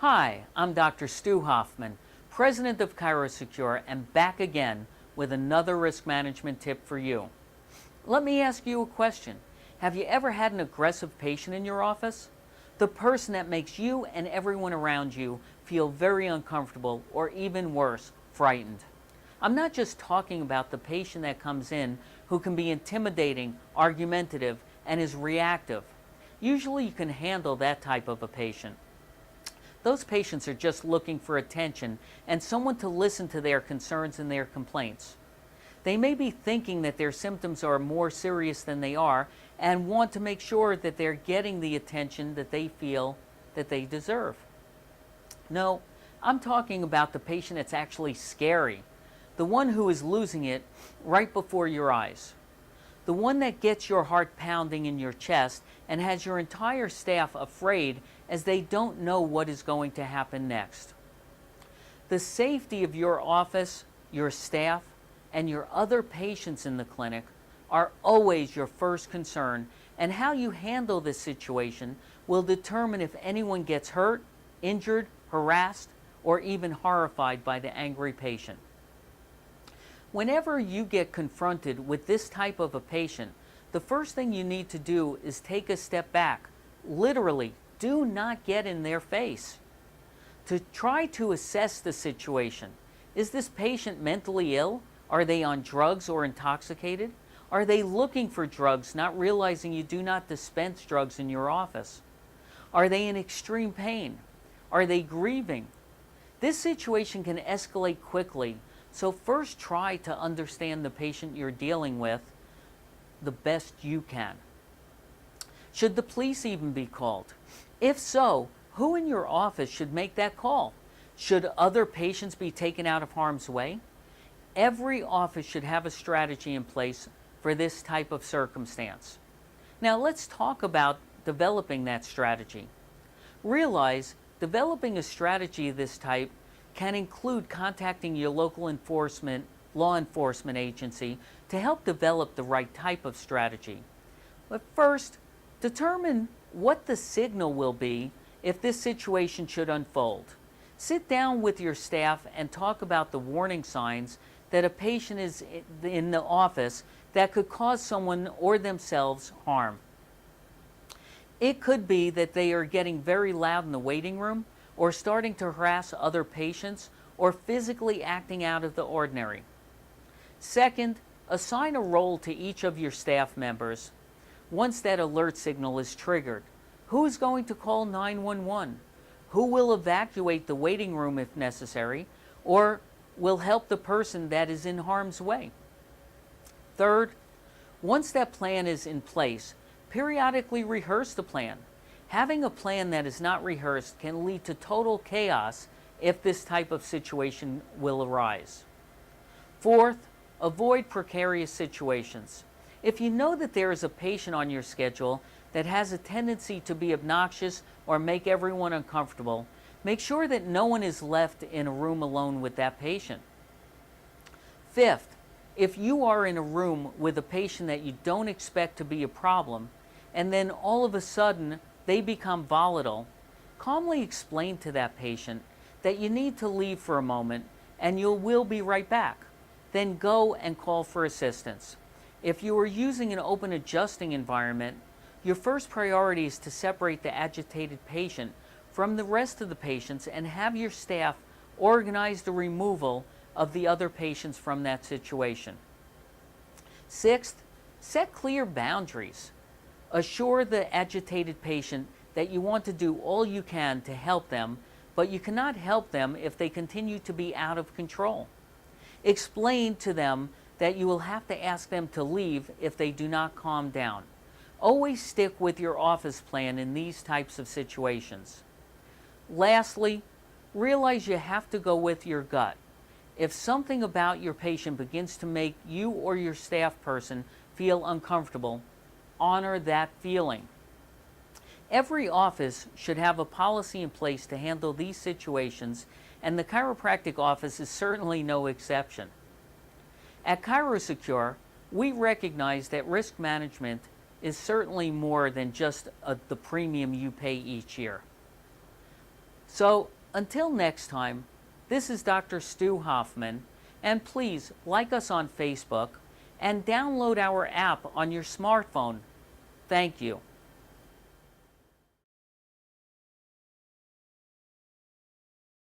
Hi, I'm Dr. Stu Hoffman, President of ChiroSecure, and back again with another risk management tip for you. Let me ask you a question. Have you ever had an aggressive patient in your office? The person that makes you and everyone around you feel very uncomfortable, or even worse, frightened. I'm not just talking about the patient that comes in who can be intimidating, argumentative, and is reactive. Usually you can handle that type of a patient. Those patients are just looking for attention and someone to listen to their concerns and their complaints. They may be thinking that their symptoms are more serious than they are and want to make sure that they're getting the attention that they feel that they deserve. No, I'm talking about the patient that's actually scary, the one who is losing it right before your eyes. The one that gets your heart pounding in your chest and has your entire staff afraid as they don't know what is going to happen next. The safety of your office, your staff, and your other patients in the clinic are always your first concern, and how you handle this situation will determine if anyone gets hurt, injured, harassed, or even horrified by the angry patient. Whenever you get confronted with this type of a patient, the first thing you need to do is take a step back. Literally, do not get in their face. To try to assess the situation. Is this patient mentally ill? Are they on drugs or intoxicated? Are they looking for drugs, not realizing you do not dispense drugs in your office? Are they in extreme pain? Are they grieving? This situation can escalate quickly. So first try to understand the patient you're dealing with the best you can. Should the police even be called? If so, who in your office should make that call? Should other patients be taken out of harm's way? Every office should have a strategy in place for this type of circumstance. Now let's talk about developing that strategy. Realize developing a strategy of this type can include contacting your local law enforcement agency to help develop the right type of strategy. But first, determine what the signal will be if this situation should unfold. Sit down with your staff and talk about the warning signs that a patient is in the office that could cause someone or themselves harm. It could be that they are getting very loud in the waiting room, or starting to harass other patients, or physically acting out of the ordinary. Second, assign a role to each of your staff members once that alert signal is triggered. Who is going to call 911? Who will evacuate the waiting room if necessary, or will help the person that is in harm's way? Third, once that plan is in place, periodically rehearse the plan. Having a plan that is not rehearsed can lead to total chaos if this type of situation will arise. Fourth, avoid precarious situations. If you know that there is a patient on your schedule that has a tendency to be obnoxious or make everyone uncomfortable, make sure that no one is left in a room alone with that patient. Fifth, if you are in a room with a patient that you don't expect to be a problem, and then all of a sudden they become volatile, calmly explain to that patient that you need to leave for a moment and you will be right back. Then go and call for assistance. If you are using an open adjusting environment, your first priority is to separate the agitated patient from the rest of the patients and have your staff organize the removal of the other patients from that situation. Sixth, set clear boundaries. Assure the agitated patient that you want to do all you can to help them, but you cannot help them if they continue to be out of control. Explain to them that you will have to ask them to leave if they do not calm down. Always stick with your office plan in these types of situations. Lastly, realize you have to go with your gut. If something about your patient begins to make you or your staff person feel uncomfortable, honor that feeling. Every office should have a policy in place to handle these situations, and the chiropractic office is certainly no exception. At ChiroSecure, we recognize that risk management is certainly more than just the premium you pay each year. So until next time, this is Dr. Stu Hoffman, and please like us on Facebook and download our app on your smartphone. Thank you.